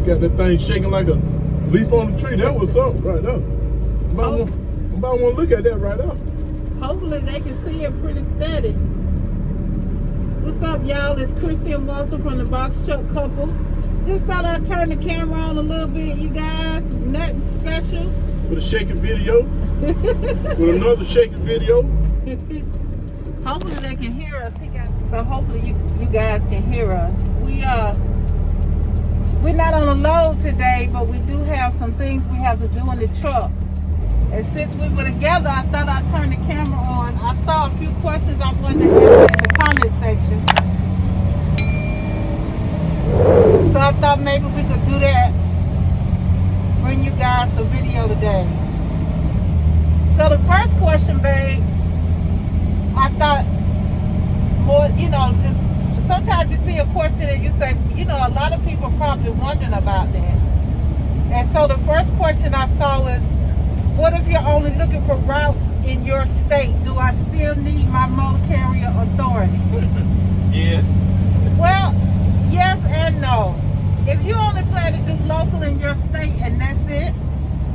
Got that thing shaking like a leaf on the tree. That was up right there. Somebody want to look at that right there. Hopefully they can see it pretty steady. What's up, y'all? It's Christy and Walter from the Boxtruckcouple. Just thought I'd turn the camera on a little bit, you guys. Nothing special. With a shaking video. With another shaking video. Hopefully they can hear us. So hopefully you guys can hear us. We're not on a load today, but we do have some things we have to do in the truck. And since we were together, I thought I'd turn the camera on. I saw a few questions I wanted to answer in the comment section. So I thought maybe we could do that. Bring you guys a video today. So the first question, babe, I thought more, just sometimes you see a question and you say, a lot of people probably wondering about that. And so the first question I saw is, what if you're only looking for routes in your state? Do I still need my motor carrier authority? Yes. Well, yes and no. If you only plan to do local in your state and that's it,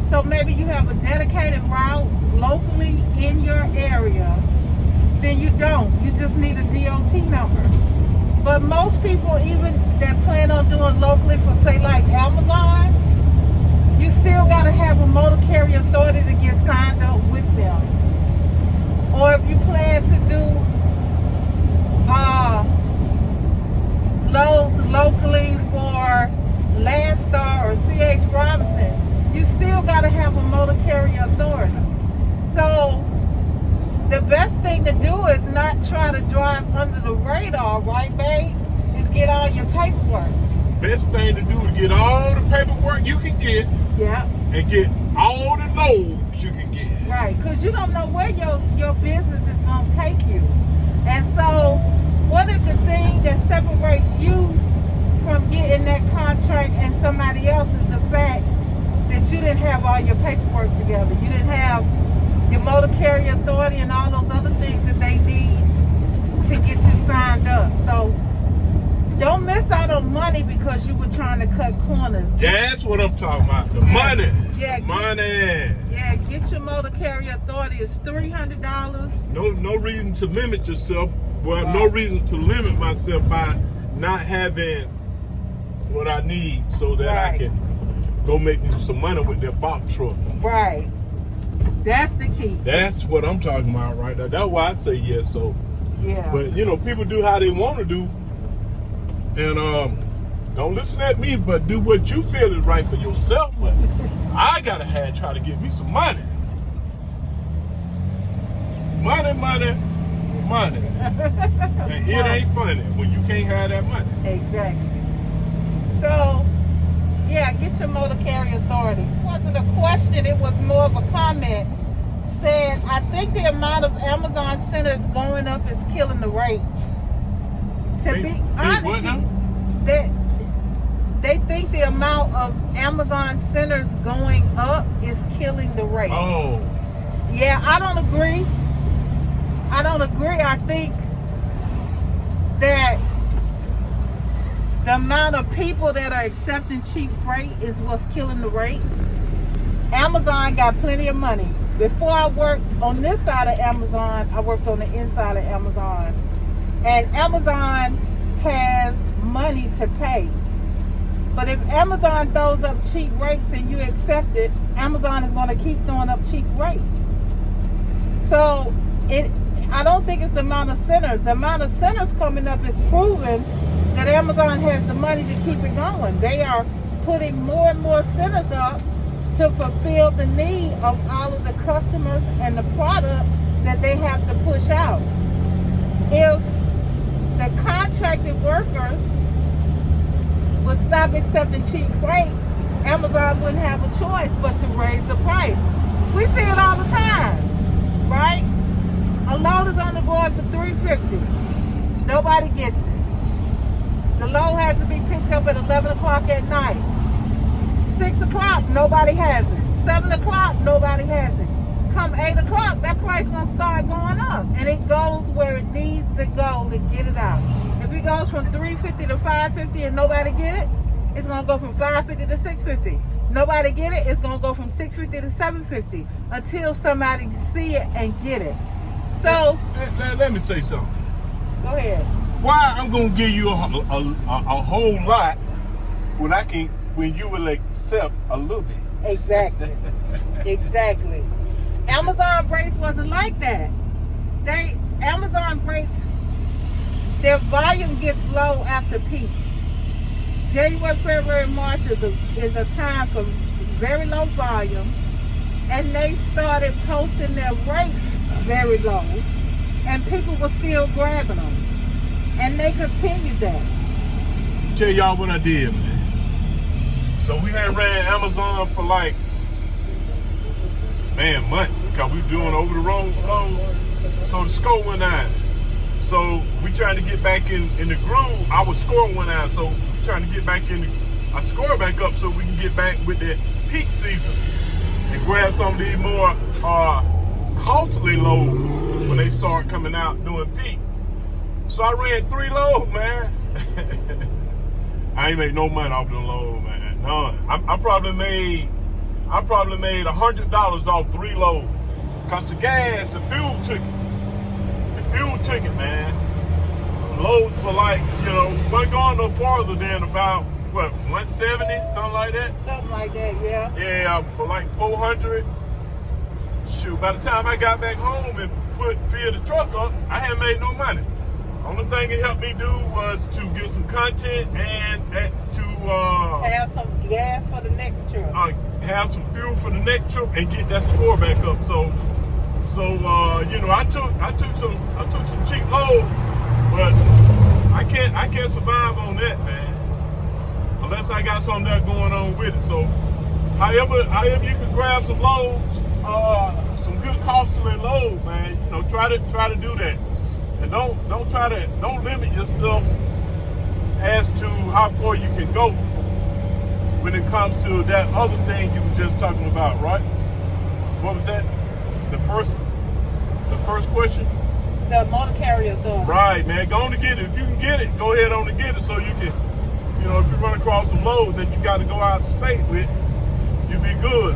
so maybe you have a dedicated route locally in your area, then you don't. You just need a DOT number. But most people, even that plan on doing locally for, say, like Amazon, you still got to have a motor carrier authority to get signed up with them. Or if you plan to do loads locally for Landstar or C.H. Robinson, you still got to have a motor carrier authority. So the best thing to do is not try to drive under the radar, right, babe? Is get all your paperwork. Best thing to do is get all the paperwork you can get. Yeah. And get all the loads you can get. Right, because you don't know where your business is going to take you. And so, what if the thing that separates you from getting that contract and somebody else is the fact that you didn't have all your paperwork together? You didn't have your motor carrier authority and all those other things that they need to get you signed up. So, don't miss out on money because you were trying to cut corners. That's what I'm talking about. The money. Yeah. Money. Yeah, get your motor carrier authority. It's $300. No reason to limit yourself. Well, no reason to limit myself by not having what I need so that I can go make me some money with that box truck. Right. That's the key. That's what I'm talking about right now. That's why I say yes. So, yeah. But people do how they want to do. And don't listen at me, but do what you feel is right for yourself. But I gotta try to get me some money. Money. And it ain't funny when you can't have that money. Exactly. So, yeah, get your motor carrier authority. It wasn't a question, it was more of a comment. Said, I think the amount of Amazon centers going up is killing the rate. To be honest, they think the amount of Amazon centers going up is killing the rate. Oh. Yeah, I don't agree. I think that the amount of people that are accepting cheap freight is what's killing the rates. Amazon got plenty of money. Before I worked on this side of Amazon, I worked on the inside of Amazon. And Amazon has money to pay. But if Amazon throws up cheap rates and you accept it, Amazon is going to keep throwing up cheap rates. So I don't think it's the amount of centers. The amount of centers coming up is proven that Amazon has the money to keep it going. They are putting more and more centers up to fulfill the need of all of the customers and the product that they have to push out. If the contracted workers would stop accepting cheap freight, Amazon wouldn't have a choice but to raise the price. We see it all the time, right? A load is on the board for $3.50. Nobody gets it. The load has to be picked up at 11 o'clock at night. 6 o'clock, nobody has it. 7 o'clock, nobody has it. Come 8 o'clock, that price gonna start going up. And it goes where it needs to go to get it out. If it goes from $3.50 to $5.50 and nobody get it, it's gonna go from $550 to $650. Nobody get it, it's gonna go from $650 to $750 until somebody see it and get it. So let me say something. go ahead. Why I'm gonna give you a whole lot when you will accept a little bit. Exactly. Exactly. Amazon rates wasn't like that. Amazon rates, their volume gets low after peak. January, February, March is a time for very low volume, and they started posting their rates very low, and people were still grabbing them, and they continued that. Tell y'all what I did, man. So we had ran Amazon for like, months, because we were doing over the road. So the score went out. So we trying to get back in the groove. Our score went out, so we trying to get back in our score back up so we can get back with the peak season and grab some of these more costly loads when they start coming out doing peak. So I ran 3 loads, man. I ain't made no money off the load, man. None. I probably made $100 off 3 loads. Cause the gas, the fuel took it. The fuel took it, man. Loads for like, wasn't going no farther than about, 170, something like that? Something like that, yeah. Yeah, for like 400. Shoot, by the time I got back home and filled the truck up, I hadn't made no money. Only thing it helped me do was to get some content and to have some gas for the next trip. Have some fuel for the next trip and get that score back up. So I took some cheap loads, but I can't survive on that, man, unless I got something there going on with it. So however you can grab some loads, some good costly loads, man, try to do that. And don't limit yourself as to how far you can go when it comes to that other thing you were just talking about, right? What was that? The first question? The motor carrier door. Right, man. Go on to get it. If you can get it, go ahead on to get it so you can, if you run across some loads that you got to go out of state with, you'll be good.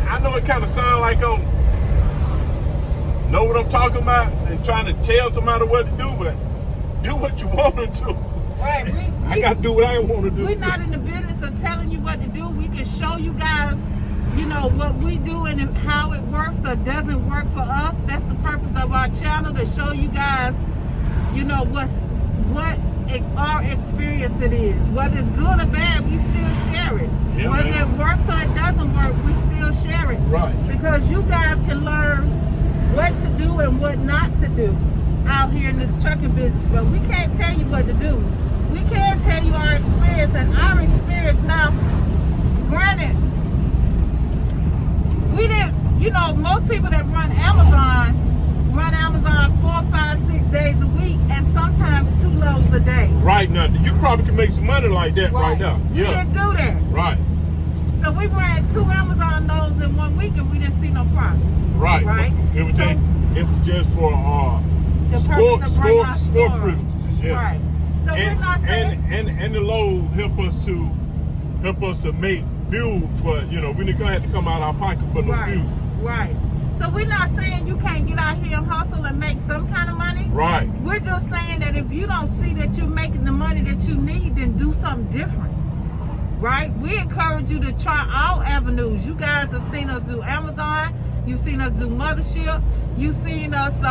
I know it kind of sounds like I'm know what I'm talking about and trying to tell somebody what to do, but do what you want to do. Right. I got to do what I want to do. We're not in the business of telling you what to do. We can show you guys, what we do and how it works or doesn't work for us. That's the purpose of our channel, to show you guys, what our experience it is. Whether it's good or bad, we still share it. Yeah, Whether man. it works or it doesn't work, we still share it. Right. Because you guys can learn what to do and what not to do out here in this trucking business. But we can't tell you what to do. We can tell you our experience, and our experience now, granted, we didn't, most people that run Amazon 4, 5, 6 days a week, and sometimes 2 loads a day. Right now, you probably can make some money like that right now. We Yeah. didn't do that. Right. So we ran 2 Amazon loads in 1 week, and we didn't see no profit. Right. Right. It was just for The score purpose of bringing our store. privileges. Yeah. Right. So we're not saying. And the load help us to make fuel for, we're not gonna have to come out of our pocket for no fuel. Right. So we're not saying you can't get out here and hustle and make some kind of money. Right. We're just saying that if you don't see that you're making the money that you need, then do something different. Right? We encourage you to try all avenues. You guys have seen us do Amazon. You've seen us do Mothership. You've seen us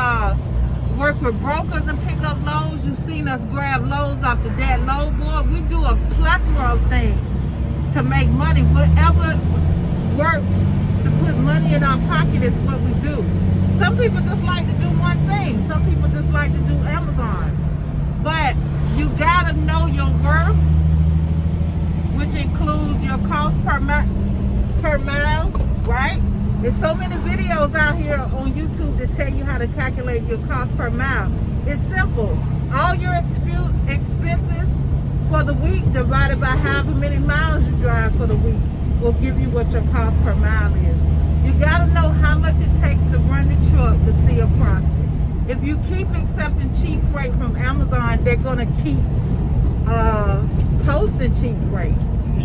work with brokers and pick up loads. You've seen us grab loads off the dead load board. We do a plethora of things to make money. Whatever works to put money in our pocket is what we do. Some people just like to do one thing. Some people just like to do Amazon. But you gotta know your worth, which includes your cost per mile, right? There's so many videos out here on YouTube that tell you how to calculate your cost per mile. It's simple. All your expenses for the week divided by however many miles you drive for the week will give you what your cost per mile is. You gotta know how much it takes to run the truck to see a profit. If you keep accepting cheap freight from Amazon, they're gonna keep posting cheap freight.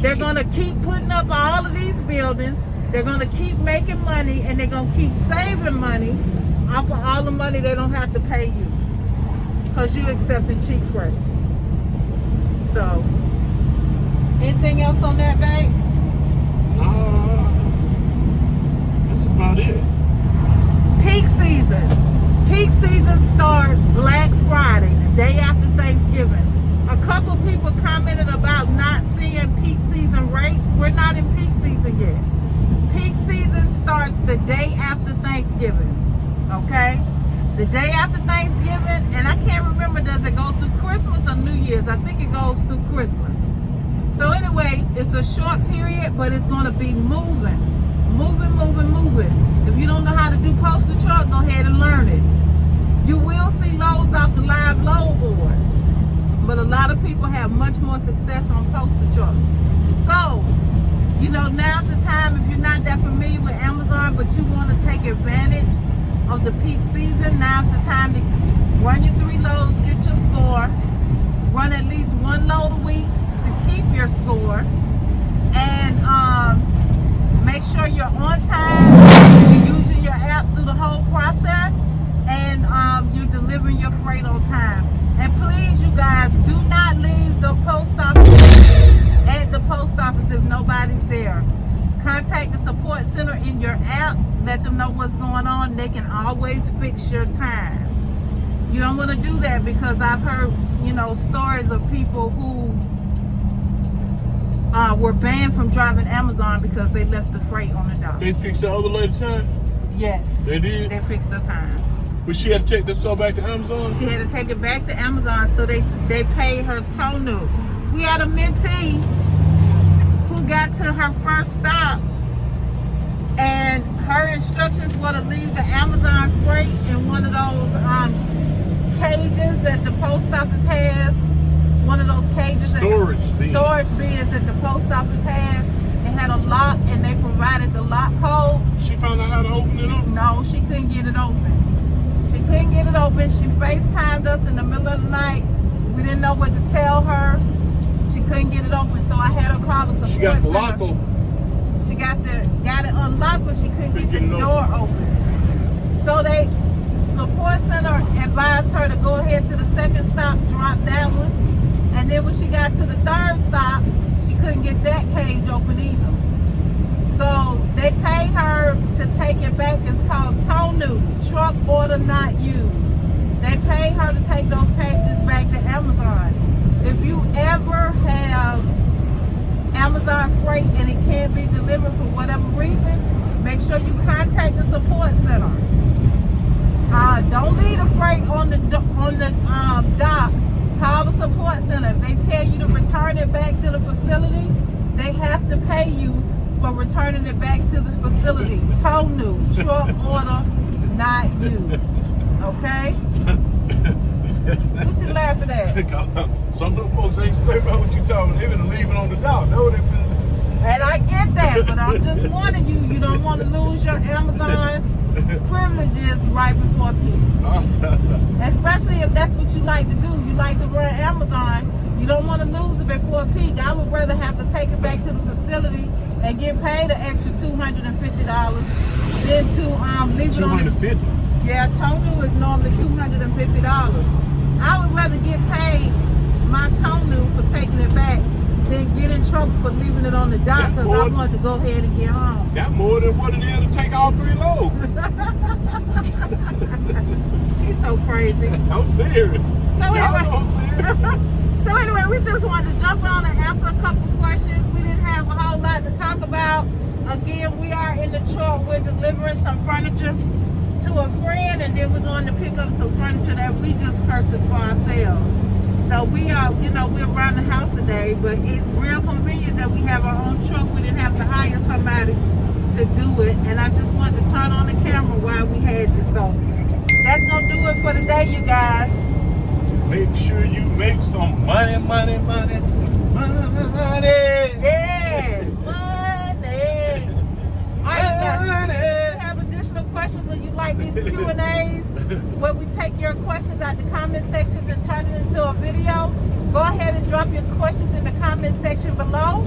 They're going to keep putting up all of these buildings. They're going to keep making money, and they're going to keep saving money off of all the money they don't have to pay you because you accepting cheap freight. So, anything else on that, babe? That's about it. Peak season. Peak season starts Black Friday, the day after Thanksgiving. A couple people commented about not seeing peak season rates. We're not in peak season yet. Peak season starts the day after Thanksgiving. Okay? The day after Thanksgiving, and I can't remember, does it go through Christmas or New Year's? I think it goes through Christmas. So anyway, it's a short period, but it's going to be moving. If you don't know how to do postal truck, go ahead and learn it. You will see loads off the live load board, but a lot of people have much more success on postal truck. So, you know, now's the time, if you're not that familiar with Amazon, but you want to take advantage of the peak season, now's the time to run your 3 loads, get your score, run at least 1 load a week to keep your score, and make sure you're on time, you're using your app through the whole process, and you're delivering your freight on time. And please, you guys, do not leave the post office at the post office if nobody's there. Contact the support center in your app, let them know what's going on. They can always fix your time. You don't want to do that, because I've heard, you know, stories of people who were banned from driving Amazon because they left the freight on the dock. They fixed the other lady time? Yes. They did? They fixed the time. But she had to take this stuff back to Amazon? She had to take it back to Amazon, so they paid her total. We had a mentee who got to her first stop, and her instructions were to leave the Amazon freight in one of those cages that the post office has. One of those cages. Storage bins that the post office has. It had a lock, and they provided the lock code. She found out how to open it up? No, she couldn't get it open. She FaceTimed us in the middle of the night. We didn't know what to tell her. She couldn't get it open, so I had her call the support center. She got the lock open. She got it unlocked, but she couldn't get the door open. So the support center advised her to go ahead to the second stop, drop that one. And then when she got to the third stop, she couldn't get that cage open either. So they paid her to take it back. It's called TONU, truck order not used. They paid her to take those packages back to Amazon. If you ever have Amazon freight and it can't be delivered for whatever reason, make sure you contact the support center. Don't leave the freight on the dock. Call the support center. If they tell you to return it back to the facility, they have to pay you for returning it back to the facility. TONU, truck order not used. Okay? What you laughing at? Some of the folks ain't straight about what you talking. They finna leave it on the dock. Know what they finna do. And I get that, but I'm just warning you, you don't want to lose your Amazon privileges right before peak. Especially if that's what you like to do. You like to run Amazon. You don't want to lose it before peak. I would rather have to take it back to the facility and get paid an extra $250 than to leave it on the... $250? Yeah, TONU is normally $250. I would rather get paid my TONU for taking it back than get in trouble for leaving it on the dock because I wanted to go ahead and get home. That's more than what it is to take all 3 loads. She's so crazy. I'm serious. So anyway, we just wanted to jump on and answer a couple questions. We didn't have a whole lot to talk about. Again, we are in the truck. We're delivering some furniture to a friend, and then we're going to pick up some furniture that we just purchased for ourselves. So we are, we're around the house today, but it's real convenient that we have our own truck. We didn't have to hire somebody to do it, and I just wanted to turn on the camera while we had you. So that's going to do it for today, you guys. Make sure you make some money. Yeah, money. All right, you guys, if you have additional questions or you like these Q&As where we take your questions out the comment sections and turn it into a video, go ahead and drop your questions in the comment section below,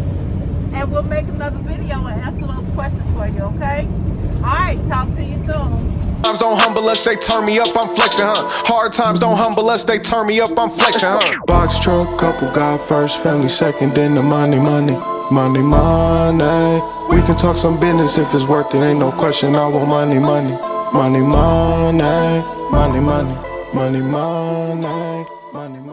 and we'll make another video and answer those questions for you, okay? All right, talk to you soon. Times don't humble us, they turn me up, I'm flexing, huh? Hard times don't humble us, they turn me up, I'm flexing, huh? Box truck, couple, God first, family second, then the money, money, money, money. We can talk some business if it's worth it, ain't no question. I want money, money, money, money, money, money, money, money, money.